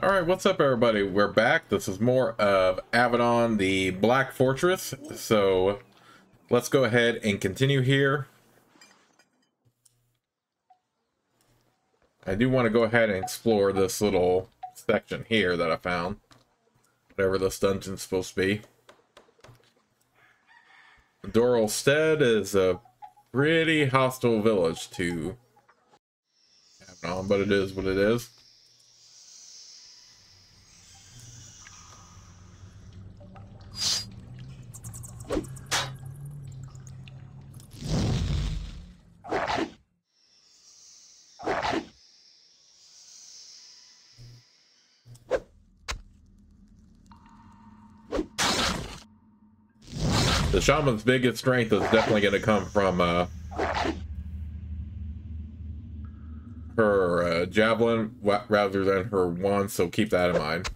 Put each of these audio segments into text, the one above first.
Alright, what's up everybody? We're back. This is more of Avadon, the Black Fortress. So, let's go ahead and continue here. I do want to go ahead and explore this little section here that I found. Whatever this dungeon's supposed to be. Doralstead is a pretty hostile village to Avadon, but it is what it is. The shaman's biggest strength is definitely going to come from her javelin rather than her wand, so keep that in mind.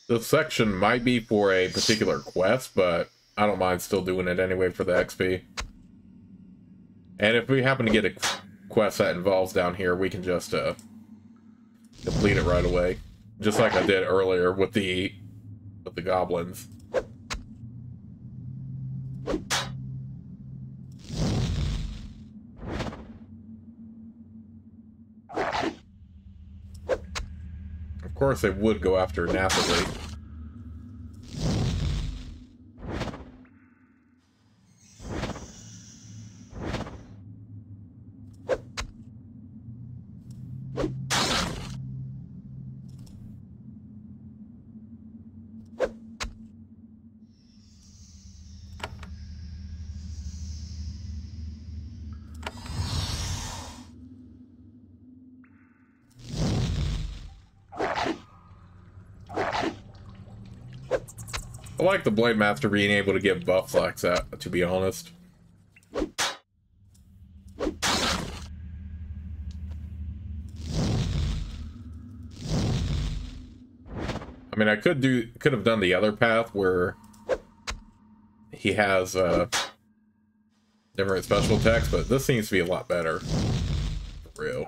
This section might be for a particular quest, but I don't mind still doing it anyway for the XP. And if we happen to get a quest that involves down here, we can just complete it right away. Just like I did earlier with the goblins. Of course, they would go after Nathalie. I like the Blade Master being able to give buffs like that, to be honest. I mean, I could have done the other path where he has different special attacks, but this seems to be a lot better. For real.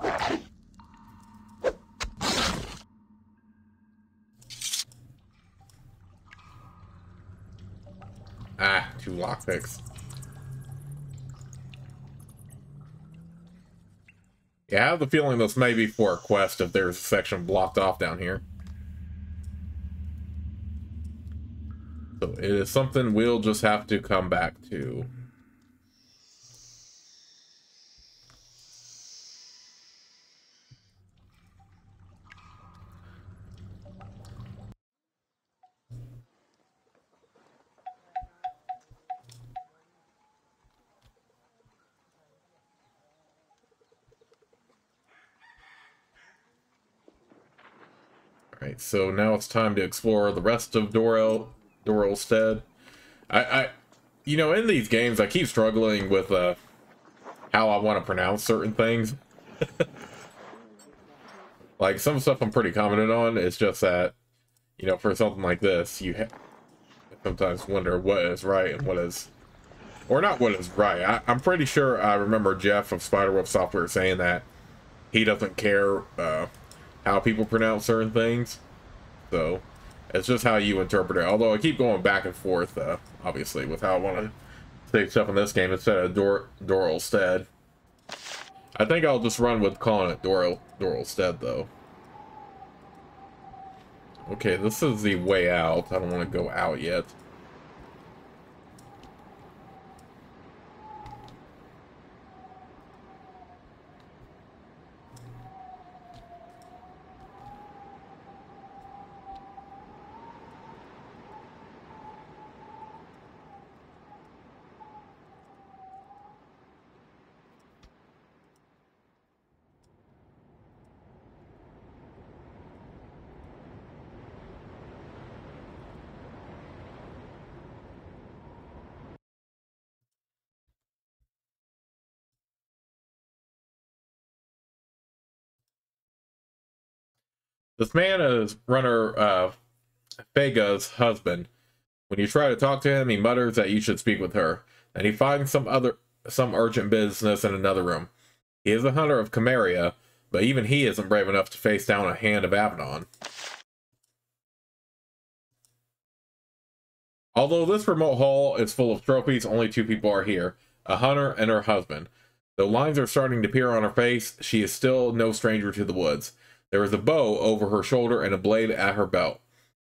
Ah, 2 lockpicks. Yeah, I have the feeling this may be for a quest if there's a section blocked off down here. So it is something we'll just have to come back to. Alright, so now it's time to explore the rest of Doralstead. You know, in these games, I keep struggling with how I want to pronounce certain things. Like, some stuff I'm pretty confident on. It's just that, you know, for something like this, you sometimes wonder what is right and what is... Or not what is right. I'm pretty sure I remember Jeff of Spiderweb Software saying that he doesn't care how people pronounce certain things. So, it's just how you interpret it. Although I keep going back and forth, obviously, with how I want to say stuff in this game instead of Doralstead. I think I'll just run with calling it Doralstead, though. Okay, this is the way out. I don't want to go out yet. This man is runner Faiga's husband. When you try to talk to him, he mutters that you should speak with her. Then he finds some urgent business in another room. He is a hunter of Chimeria, but even he isn't brave enough to face down a hand of Avadon. Although this remote hall is full of trophies, only two people are here, a hunter and her husband. Though lines are starting to appear on her face, she is still no stranger to the woods. There is a bow over her shoulder and a blade at her belt.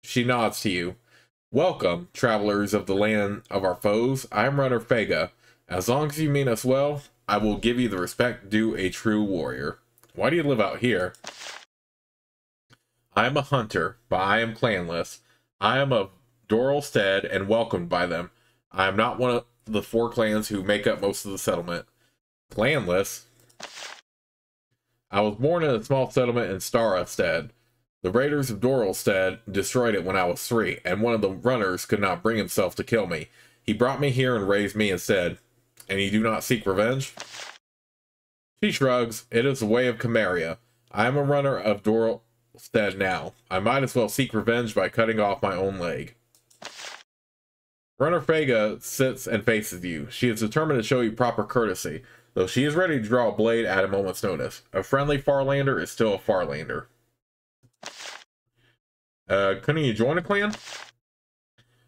She nods to you. Welcome, travelers of the land of our foes. I am runner Faiga. As long as you mean us well, I will give you the respect due a true warrior. Why do you live out here? I am a hunter, but I am clanless. I am of Doral Stead and welcomed by them. I am not one of the 4 clans who make up most of the settlement. Clanless? I was born in a small settlement in Stara Stead. The raiders of Doral Stead destroyed it when I was 3, and one of the runners could not bring himself to kill me. He brought me here and raised me instead. And you do not seek revenge? She shrugs. It is the way of Chimeria. I am a runner of Doral Stead now. I might as well seek revenge by cutting off my own leg. Runner Faiga sits and faces you. She is determined to show you proper courtesy, though she is ready to draw a blade at a moment's notice. A friendly Farlander is still a Farlander. Couldn't you join a clan?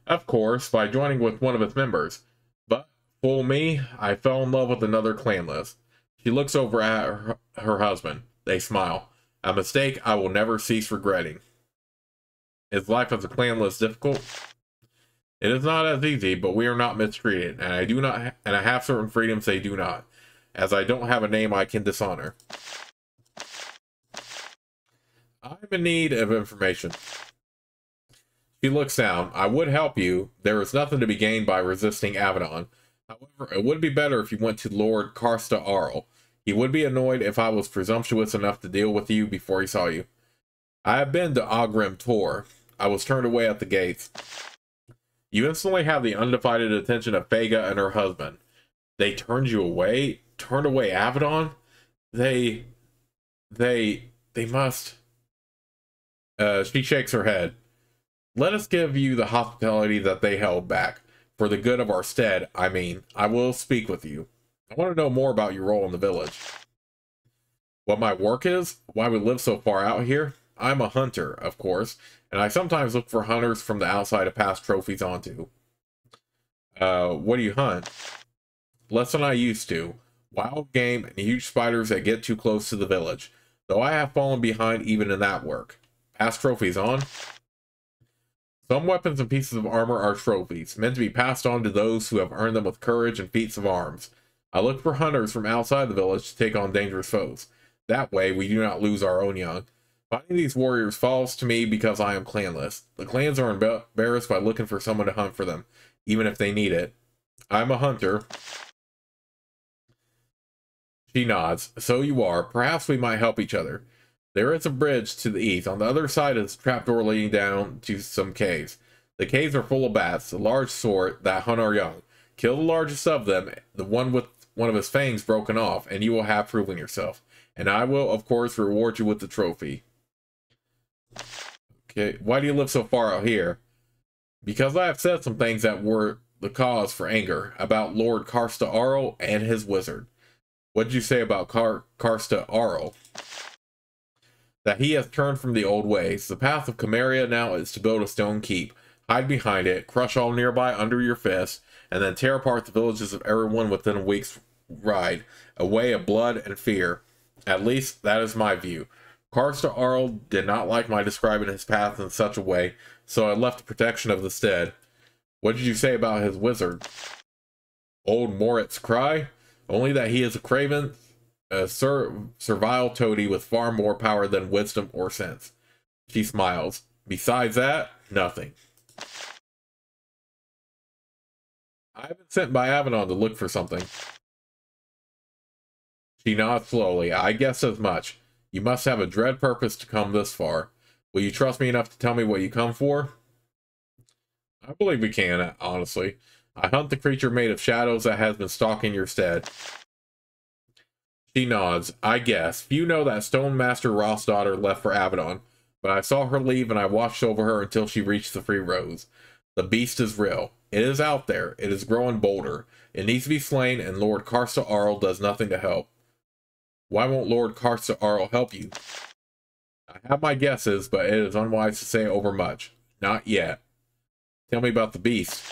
Of course, by joining with one of its members. But, fool me, I fell in love with another clanless. She looks over at her husband. They smile. A mistake I will never cease regretting. Is life as a clanless difficult? It is not as easy, but we are not mistreated, and I have certain freedoms they do not, as I don't have a name I can dishonor. I'm in need of information. She looks down. I would help you. There is nothing to be gained by resisting Avadon. However, it would be better if you went to Lord Karsta Arl. He would be annoyed if I was presumptuous enough to deal with you before he saw you. I have been to Ogrim Tor. I was turned away at the gates. You instantly have the undivided attention of Faiga and her husband. They turned you away? Turned away Avadon? They must... She shakes her head. Let us give you the hospitality that they held back. For the good of our stead, I mean. I will speak with you. I want to know more about your role in the village. What my work is? Why we live so far out here? I'm a hunter, of course, and I sometimes look for hunters from the outside to pass trophies onto. What do you hunt? Less than I used to. Wild game and huge spiders that get too close to the village. Though I have fallen behind even in that work. Pass trophies on? Some weapons and pieces of armor are trophies, meant to be passed on to those who have earned them with courage and feats of arms. I look for hunters from outside the village to take on dangerous foes. That way, we do not lose our own young. Finding these warriors falls to me because I am clanless. The clans are embarrassed by looking for someone to hunt for them, even if they need it. I'm a hunter. She nods. So you are. Perhaps we might help each other. There is a bridge to the east. On the other side is a trapdoor leading down to some caves. The caves are full of bats, the large sort that hunt our young. Kill the largest of them, the one with one of his fangs broken off, and you will have proven yourself. And I will, of course, reward you with the trophy. Okay, why do you live so far out here? Because I have said some things that were the cause for anger about Lord Karsta Arl and his wizard. What did you say about Karsta Arl? That he has turned from the old ways. The path of Chimeria now is to build a stone keep, hide behind it, crush all nearby under your fist, and then tear apart the villages of everyone within a week's ride, a way of blood and fear. At least, that is my view. Karsta Arl did not like my describing his path in such a way, so I left the protection of the stead. What did you say about his wizard? Old Moritz Cry? Only that he is a craven, a servile toady with far more power than wisdom or sense. She smiles. Besides that, nothing. I've been sent by Avadon to look for something. She nods slowly. I guess as much. You must have a dread purpose to come this far. Will you trust me enough to tell me what you come for? I believe we can, honestly. I hunt the creature made of shadows that has been stalking your stead. She nods. I guess. Few know that Stone Master Ross' daughter left for Avadon. but I saw her leave and I watched over her until she reached the free roads. The beast is real. It is out there. It is growing bolder. It needs to be slain, and Lord Karsta Arl does nothing to help. Why won't Lord Karsta Arl help you? I have my guesses, but it is unwise to say overmuch. Not yet. Tell me about the beast.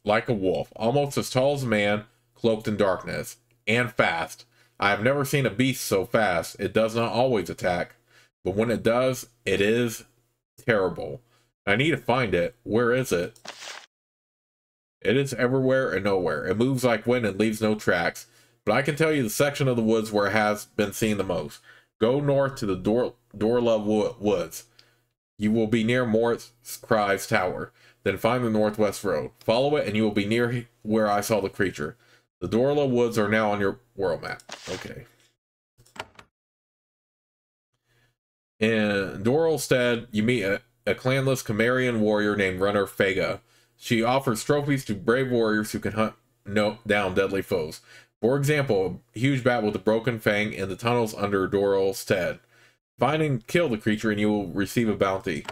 Like a wolf, almost as tall as a man, cloaked in darkness, and fast. I have never seen a beast so fast. It does not always attack, but when it does, it is terrible. I need to find it. Where is it? It is everywhere and nowhere. It moves like wind and leaves no tracks, but I can tell you the section of the woods where it has been seen the most. Go north to the Dorla Woods. You will be near Moritz Cry's tower. Then find the northwest road. Follow it and you will be near where I saw the creature. The Dorla Woods are now on your world map. Okay. In Doralstead, you meet a clanless Cimmerian warrior named Runner Faiga. She offers trophies to brave warriors who can hunt down deadly foes. For example, a huge bat with a broken fang in the tunnels under Doralstead. Find and kill the creature and you will receive a bounty.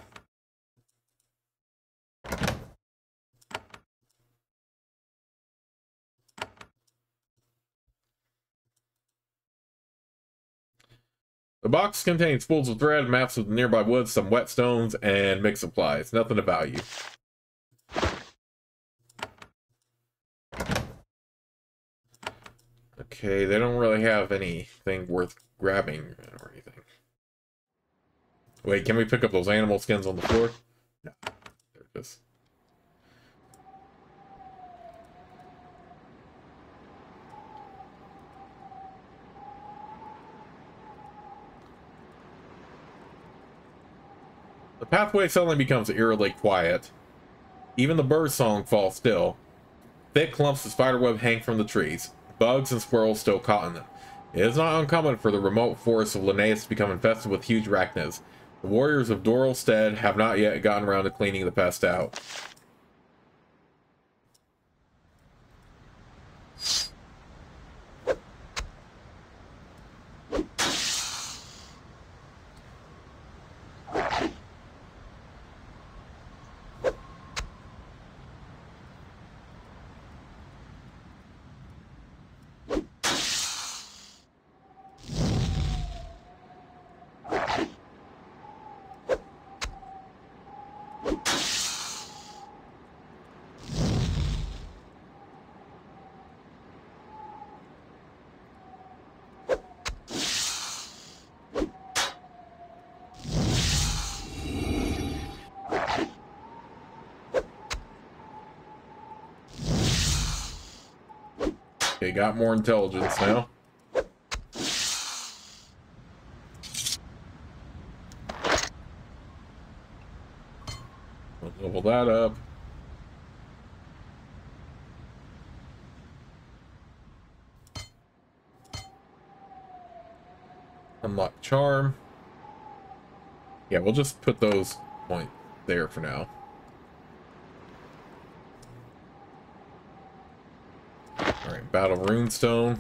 The box contains spools of thread, maps of the nearby woods, some whetstones, and mixed supplies. Nothing of value. Okay, they don't really have anything worth grabbing or anything. Wait, can we pick up those animal skins on the floor? No. There it is. The pathway suddenly becomes eerily quiet. Even the bird song falls still. Thick clumps of spiderweb hang from the trees. Bugs and squirrels still caught in them. It is not uncommon for the remote forests of Linnaeus to become infested with huge arachnids. The warriors of Doralstead have not yet gotten around to cleaning the pest out. Okay, got more intelligence now. We'll level that up. Unlock charm. Yeah, we'll just put those points there for now. Alright, Battle Runestone.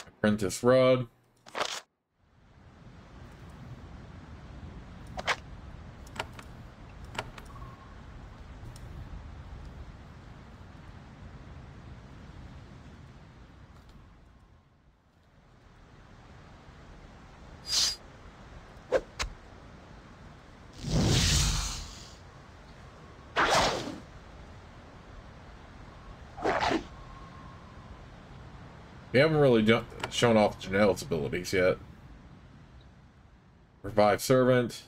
Apprentice Rod. We haven't really shown off Janelle's abilities yet. Revive Servant.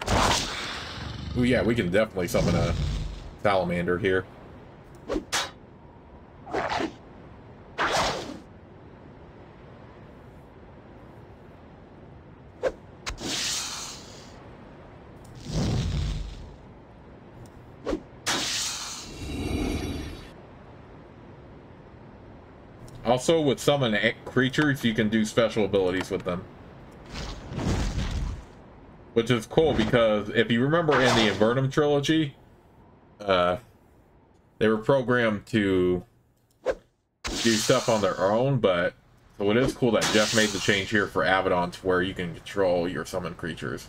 Oh yeah, we can definitely summon a salamander here. Also, with summon creatures, you can do special abilities with them. which is cool because if you remember in the Avadon trilogy, they were programmed to do stuff on their own, but so it is cool that Jeff made the change here for Avadon to where you can control your summoned creatures.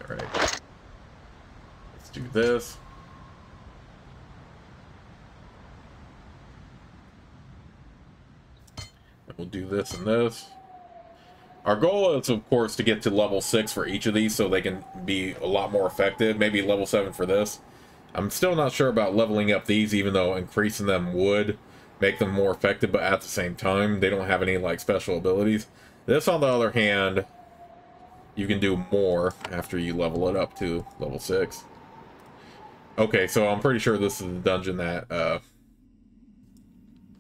Alright. Let's do this. And we'll do this and this. Our goal is, of course, to get to level 6 for each of these so they can be a lot more effective. Maybe level 7 for this. I'm still not sure about leveling up these, even though increasing them would make them more effective, but at the same time, they don't have any, like, special abilities. This, on the other hand, you can do more after you level it up to level 6. Okay, so I'm pretty sure this is the dungeon that,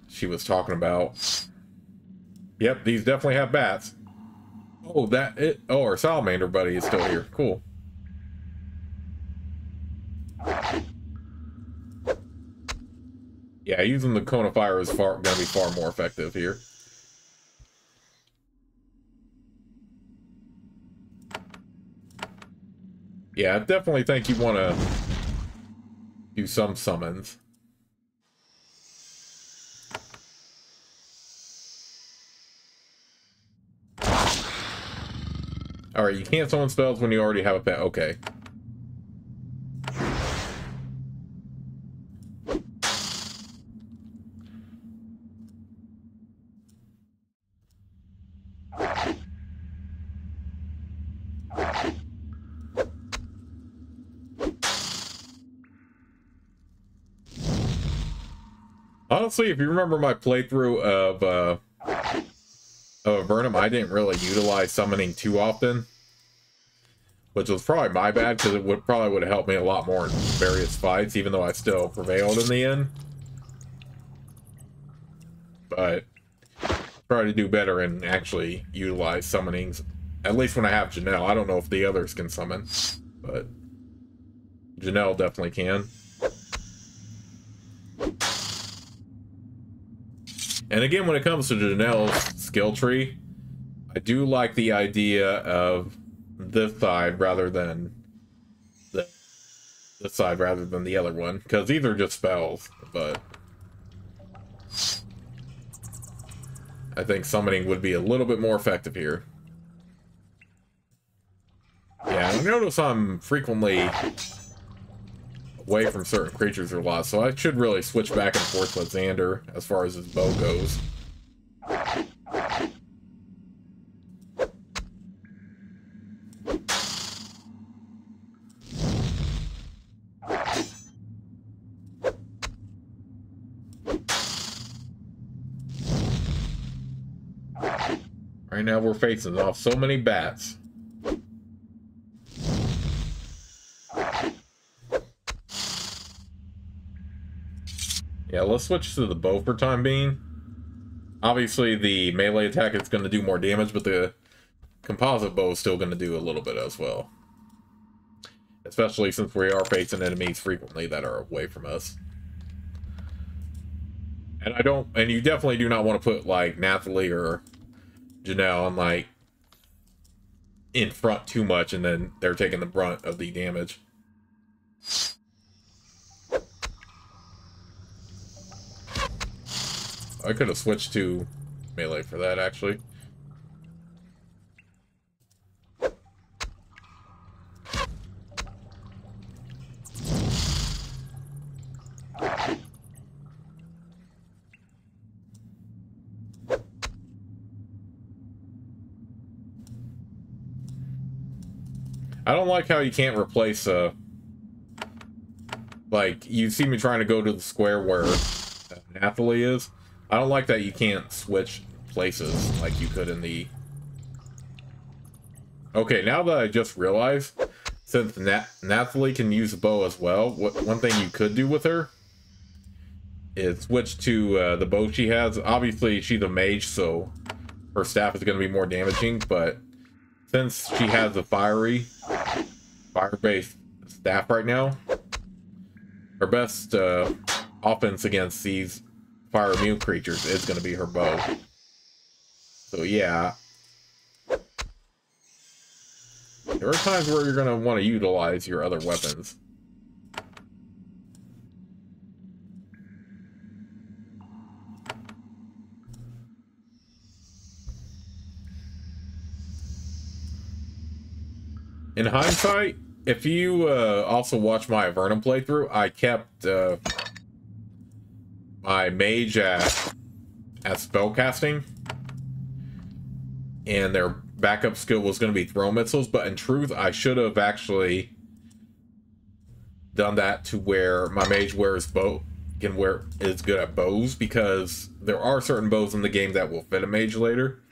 she was talking about. Yep, these definitely have bats. Oh, our salamander buddy is still here. Cool. Yeah, using the cone of fire is gonna be far more effective here. Yeah, I definitely think you want to do some summons. Alright, you can't summon spells when you already have a pet. Okay. Honestly, if you remember my playthrough of Avernum, I didn't really utilize summoning too often, which was probably my bad, because it probably would have helped me a lot more in various fights, even though I still prevailed in the end. But try to do better and actually utilize summonings, at least when I have Janelle. I don't know if the others can summon, but Janelle definitely can. And again, when it comes to Janelle's skill tree, I do like the idea of this side rather than this side rather than the other one, because these are just spells, but I think summoning would be a little bit more effective here. Yeah, I notice I'm frequently away from certain creatures a lot, so I should really switch back and forth with Xander as far as his bow goes. Right now we're facing off so many bats. Yeah, let's switch to the bow for time being. Obviously, the melee attack is going to do more damage, but the composite bow is still going to do a little bit as well. Especially since we are facing enemies frequently that are away from us. And you definitely do not want to put, like, Nathalie or Janelle on, like, in front too much, and then they're taking the brunt of the damage. I could have switched to melee for that, actually. I don't like how you can't replace, like, you see me trying to go to the square where Nathalie is. I don't like that you can't switch places like you could in the... Okay, now that I just realized, since Nathalie can use a bow as well, one thing you could do with her is switch to the bow she has. Obviously, she's a mage, so her staff is going to be more damaging, but since she has a fire-based staff right now, her best offense against these fire immune creatures is going to be her bow. So yeah, There are times where you're going to want to utilize your other weapons. In hindsight, if you also watch my Avernum playthrough, I kept my mage at spellcasting, and their backup skill was going to be throw missiles, but in truth, I should have actually done that to where my mage is good at bows, because there are certain bows in the game that will fit a mage later.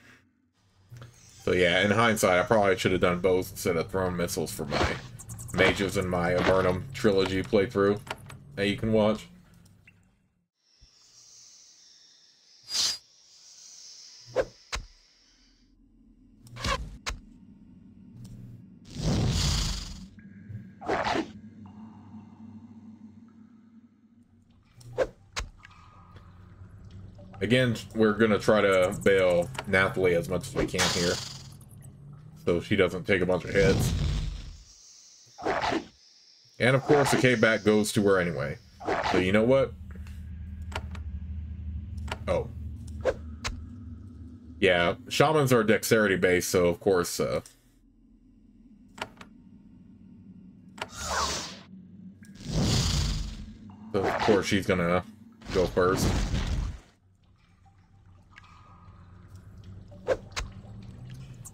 So yeah, in hindsight, I probably should have done bows instead of throwing missiles for my mages in my Avernum trilogy playthrough that you can watch. Again, we're going to try to bail Nathalie as much as we can here, so she doesn't take a bunch of hits. And of course, the K-Back goes to her anyway. So you know what? Oh. Yeah, shamans are dexterity based, so of course, so of course she's gonna go first.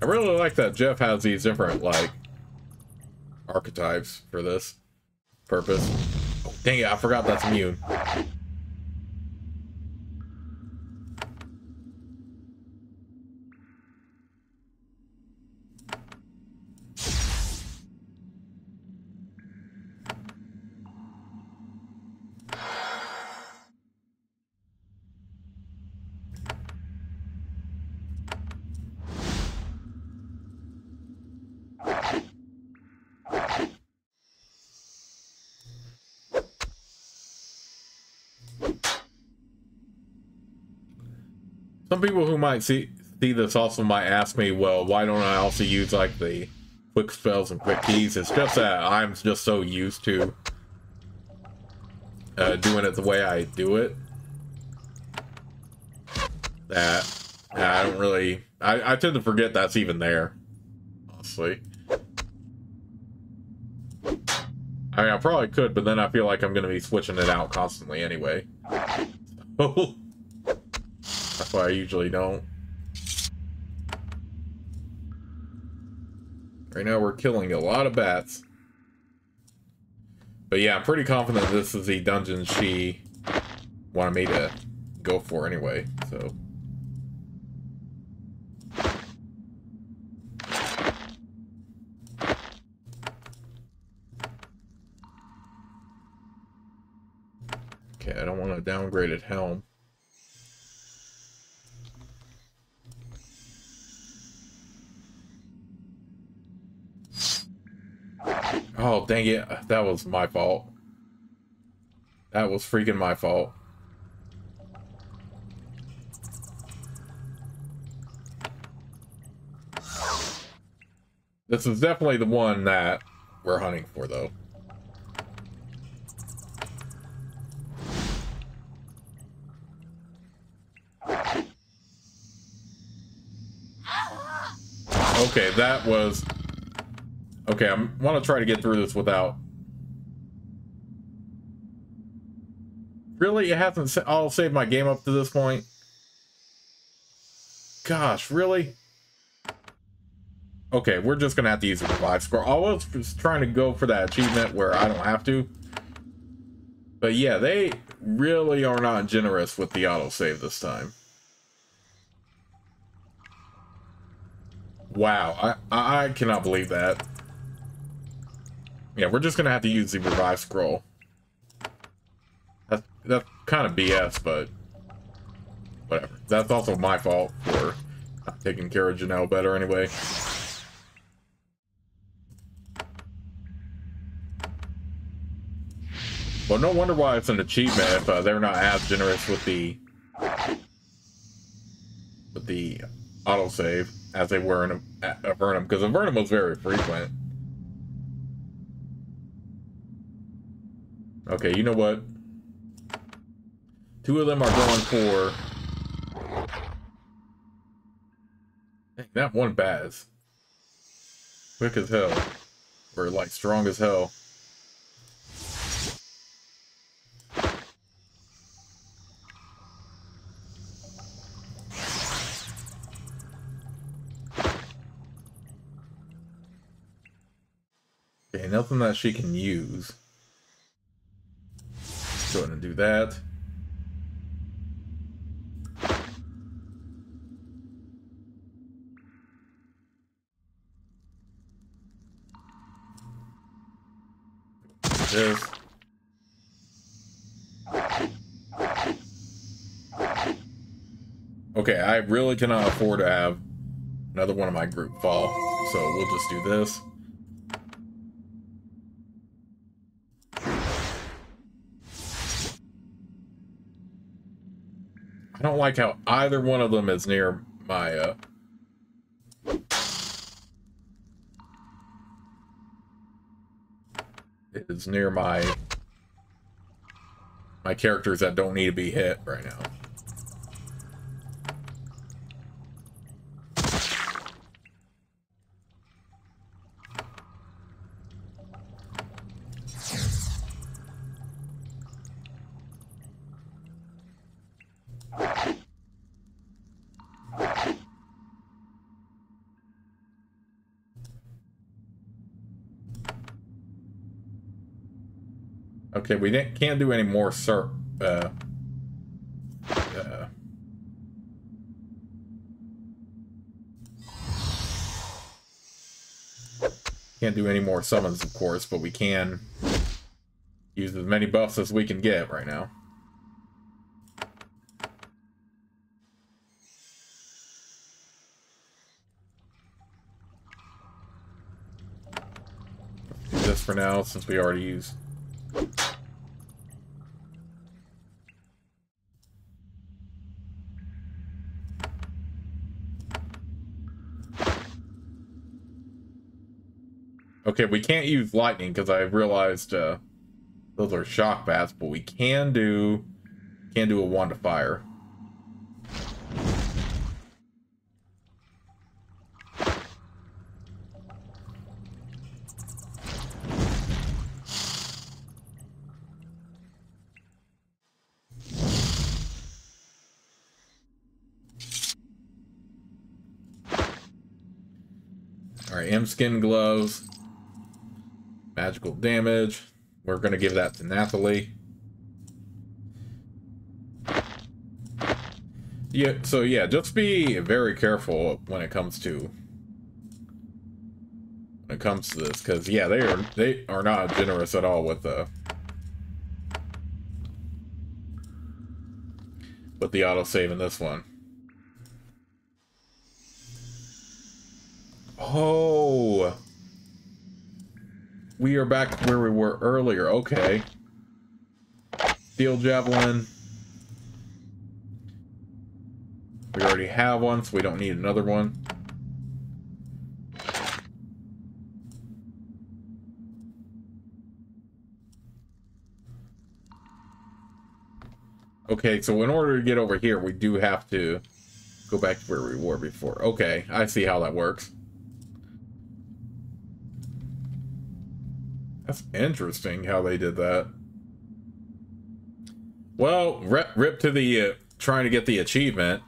I really like that Jeff has these different, like, archetypes for this purpose. Oh, dang it, I forgot that's immune. Some people who might see this also might ask me, well, why don't I also use, like, the quick spells and quick keys? It's just that I'm just so used to doing it the way I do it that I don't really... I tend to forget that's even there, honestly. I mean, I probably could, but then I feel like I'm going to be switching it out constantly anyway. So... that's why I usually don't. Right now we're killing a lot of bats. But yeah, I'm pretty confident this is the dungeon she wanted me to go for anyway, so... Okay, I don't want a downgraded helm. Oh, dang it. That was my fault. That was freaking my fault. This is definitely the one that we're hunting for, though. Okay, that was... Okay, I want to try to get through this without... Really? It hasn't all saved my game up to this point? Gosh, really? Okay, we're just going to have to use the revive score. I was just trying to go for that achievement where I don't have to. But yeah, they really are not generous with the autosave this time. Wow, I cannot believe that. Yeah, we're just gonna have to use the revive scroll. That's kind of BS, but whatever. That's also my fault for not taking care of Janelle better anyway. Well, no wonder why it's an achievement if they're not as generous with the autosave as they were in Avernum, because Avernum was very frequent. Okay, you know what? 2 of them are going for... Dang, that one Baz. Quick as hell. Or, like, strong as hell. Okay, nothing that she can use. Go ahead and do that. This. Okay, I really cannot afford to have another one of my group fall, so we'll just do this. I don't like how either one of them is near my, is near my characters that don't need to be hit right now. Okay, we can't do any more can't do any more summons, of course, but we can use as many buffs as we can get right now. Do this for now, since we already used. Okay, we can't use lightning because I realized those are shock bats, but we can do a wand of fire. Alright, M-Skin gloves. Magical damage. We're going to give that to Nathalie. Yeah, so yeah, just be very careful when it comes to this, because yeah, they are not generous at all with the autosave in this one. Oh, we are back where we were earlier. Okay. Steel Javelin. We already have one, so we don't need another one. Okay, so in order to get over here, we do have to go back to where we were before. Okay, I see how that works. That's interesting how they did that. Well, rip to the trying to get the achievement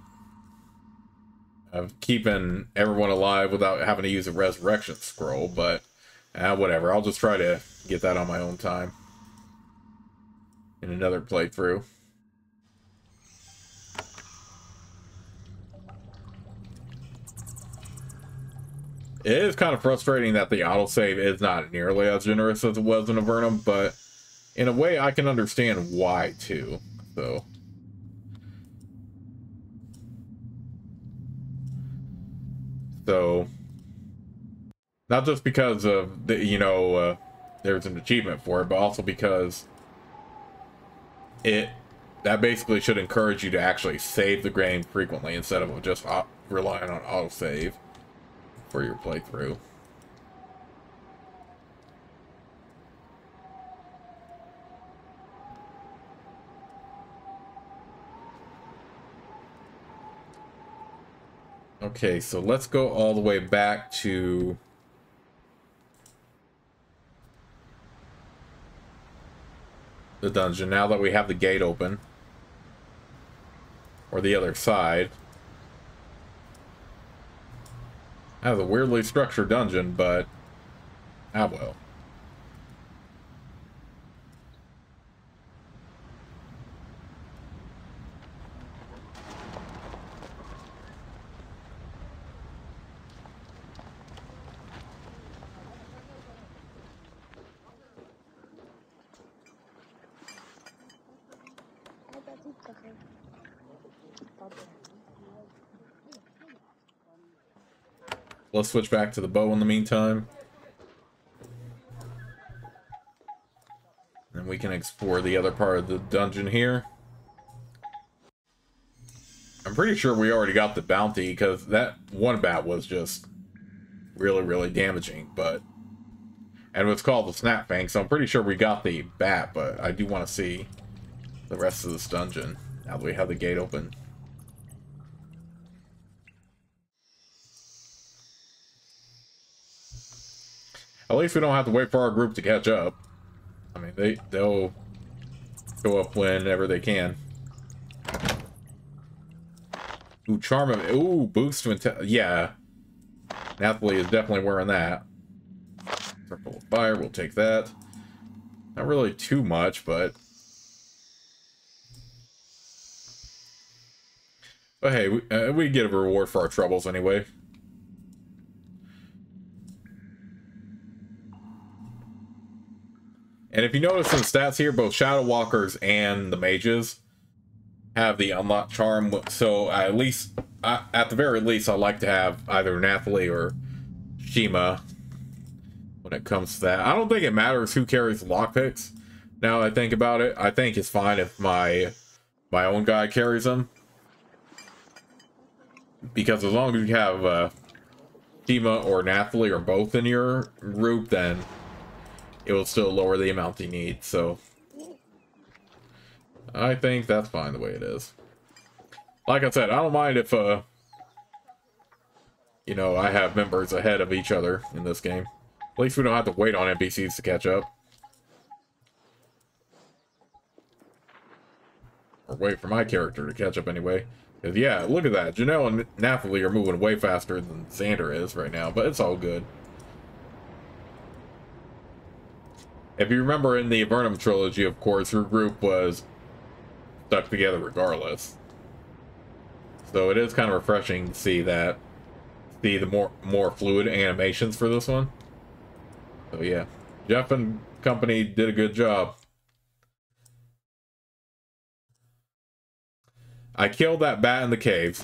of keeping everyone alive without having to use a resurrection scroll, but whatever. I'll just try to get that on my own time in another playthrough. It is kind of frustrating that the autosave is not nearly as generous as it was in Avernum, but in a way I can understand why too. So not just because of the, there's an achievement for it, but also because that basically should encourage you to actually save the game frequently instead of just relying on autosave for your playthrough. Okay, so let's go all the way back to the dungeon now that we have the gate open. Or the other side. That was a weirdly structured dungeon, but ah well. Let's switch back to the bow in the meantime. And we can explore the other part of the dungeon here. I'm pretty sure we already got the bounty because that one bat was just really, really damaging, but... And it's called the Snap Fang, so I'm pretty sure we got the bat, but I do want to see the rest of this dungeon now that we have the gate open. At least we don't have to wait for our group to catch up. I mean, they'll go up whenever they can. Ooh, charm of... Ooh, boost to... Yeah. Nathalie is definitely wearing that. Circle of Fire, we'll take that. Not really too much, but... But hey, we get a reward for our troubles anyway. And if you notice in the stats here, both Shadow Walkers and the mages have the unlocked charm, so at least, at the very least, I like to have either Nathalie or Shima when it comes to that. I don't think it matters who carries lockpicks. Now that I think about it, I think it's fine if my own guy carries them, because as long as you have Shima or Nathalie or both in your group, then it will still lower the amount you need, so I think that's fine the way it is. Like I said, I don't mind if, you know, I have members ahead of each other in this game. At least we don't have to wait on NPCs to catch up. Or wait for my character to catch up anyway. Because, yeah, look at that. Janelle and Nathalie are moving way faster than Xander is right now, but it's all good. If you remember in the Avernum trilogy, of course, her group was stuck together regardless. So it is kind of refreshing to see that, the more fluid animations for this one. So yeah, Jeff and company did a good job. I killed that bat in the caves.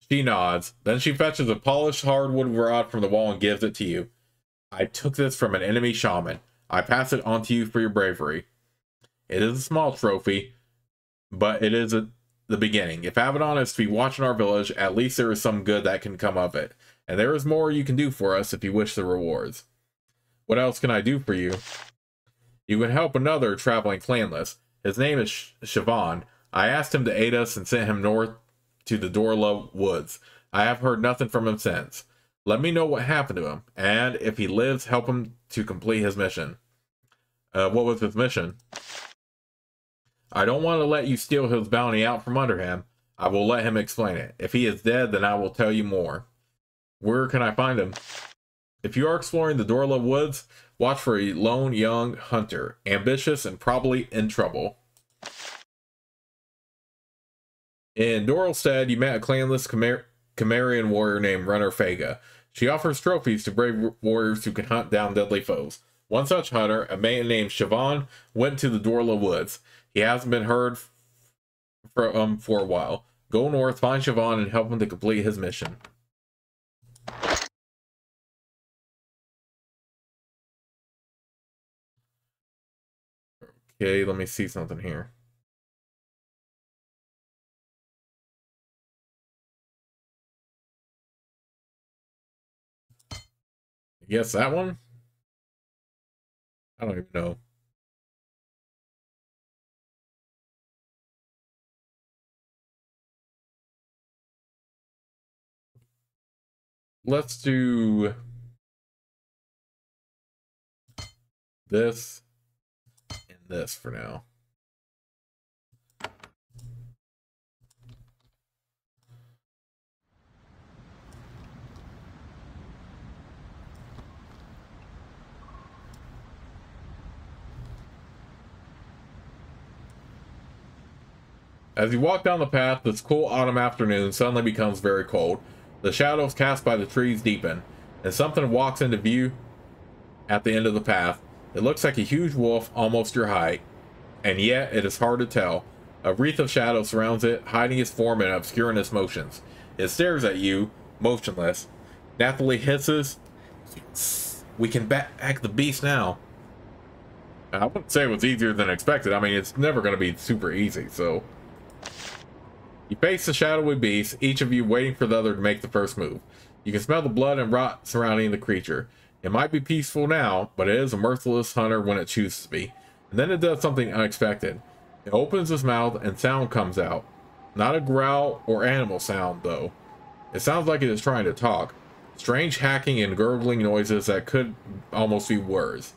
She nods. Then she fetches a polished hardwood rod from the wall and gives it to you. I took this from an enemy shaman. I pass it on to you for your bravery. It is a small trophy, but it is the beginning. If Avadon is to be watching our village, at least there is some good that can come of it. And there is more you can do for us if you wish the rewards. What else can I do for you? You can help another traveling clanless. His name is Siobhan. I asked him to aid us and sent him north to the Dorla Woods. I have heard nothing from him since. Let me know what happened to him, and if he lives, help him to complete his mission. What was his mission? I don't want to let you steal his bounty out from under him. I will let him explain it. If he is dead, then I will tell you more. Where can I find him? If you are exploring the Dorla Woods, watch for a lone young hunter, ambitious and probably in trouble. In Dorlstead, you met a clanless Cimmerian warrior named Runner Faiga. She offers trophies to brave warriors who can hunt down deadly foes. One such hunter, a man named Siobhan, went to the Dorla Woods. He hasn't been heard from for a while. Go north, find Siobhan, and help him to complete his mission. Okay, let me see something here. Yes, that one? I don't even know. let's do this and this for now. As you walk down the path, this cool autumn afternoon suddenly becomes very cold. The shadows cast by the trees deepen, and something walks into view at the end of the path. It looks like a huge wolf, almost your height, and yet it is hard to tell. A wreath of shadow surrounds it, hiding its form and obscuring its motions. It stares at you, motionless. Nathalie hisses, "We can back the beast now." I wouldn't say it was easier than expected. I mean, it's never going to be super easy, so... You face the shadowy beast, each of you waiting for the other to make the first move. You can smell the blood and rot surrounding the creature. It might be peaceful now, but it is a merciless hunter when it chooses to be. And then it does something unexpected. It opens its mouth and sound comes out. Not a growl or animal sound, though. It sounds like it is trying to talk. Strange hacking and gurgling noises that could almost be words.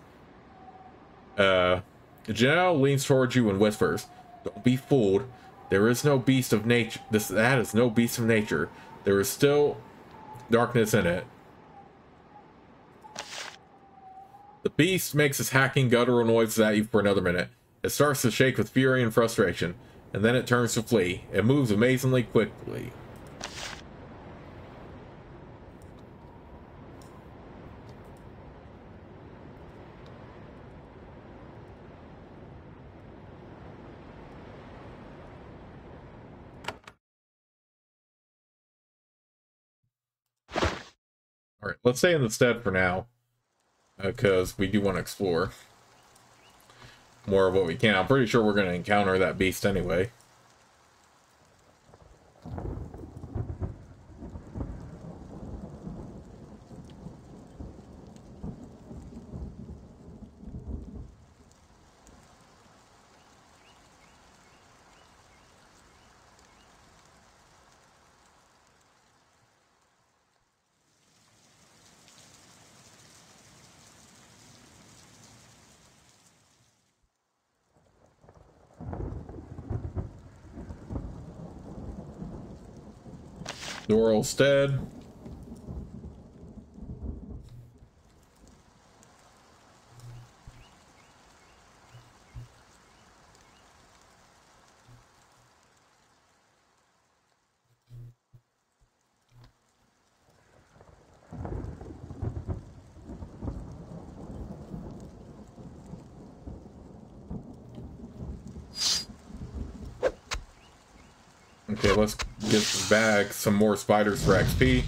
Janelle leans towards you and whispers, "Don't be fooled. There is no beast of nature. That is no beast of nature. There is still darkness in it." The beast makes its hacking guttural noises at you for another minute. It starts to shake with fury and frustration, and then it turns to flee. It moves amazingly quickly. Alright, let's stay in the stead for now, because we do want to explore more of what we can. I'm pretty sure we're going to encounter that beast anyway. Doral Stead. Okay, let's get back some more spiders for XP.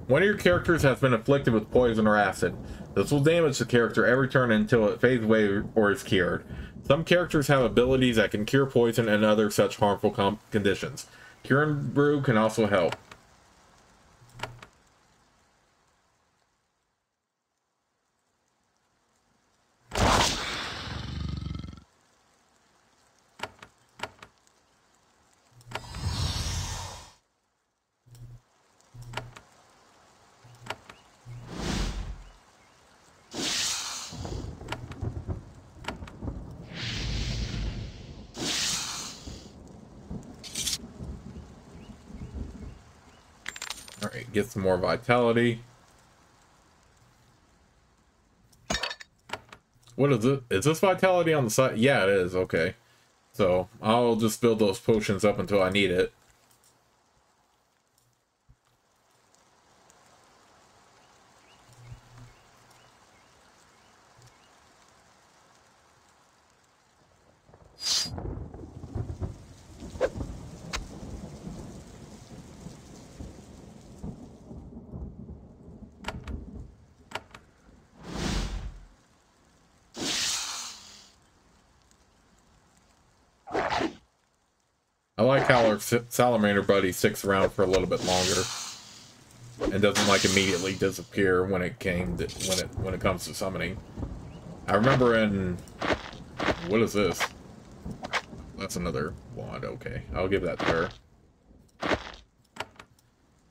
One of your characters has been afflicted with poison or acid. This will damage the character every turn until it fades away or is cured. Some characters have abilities that can cure poison and other such harmful conditions. Cure and Brew can also help. Alright, get some more vitality. What is it? Is this vitality on the side? Yeah, it is. Okay. So, I'll just build those potions up until I need it. I like how our salamander buddy sticks around for a little bit longer and doesn't like immediately disappear when it comes to summoning. I remember in what is this? that's another wand. Okay, I'll give that to her.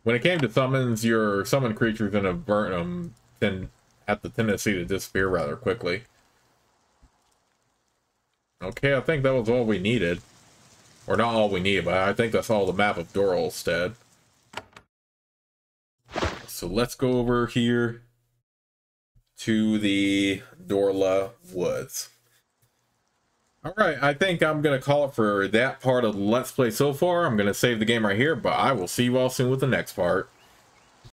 When it came to summons, your summoned creatures in a burn then have the tendency to disappear rather quickly. Okay, I think that was all we needed. Or not all we needed, but I think that's all the map of Doralstead. So let's go over here to the Dorla Woods. Alright, I think I'm going to call it for that part of the Let's Play so far. I'm going to save the game right here, but I will see you all soon with the next part.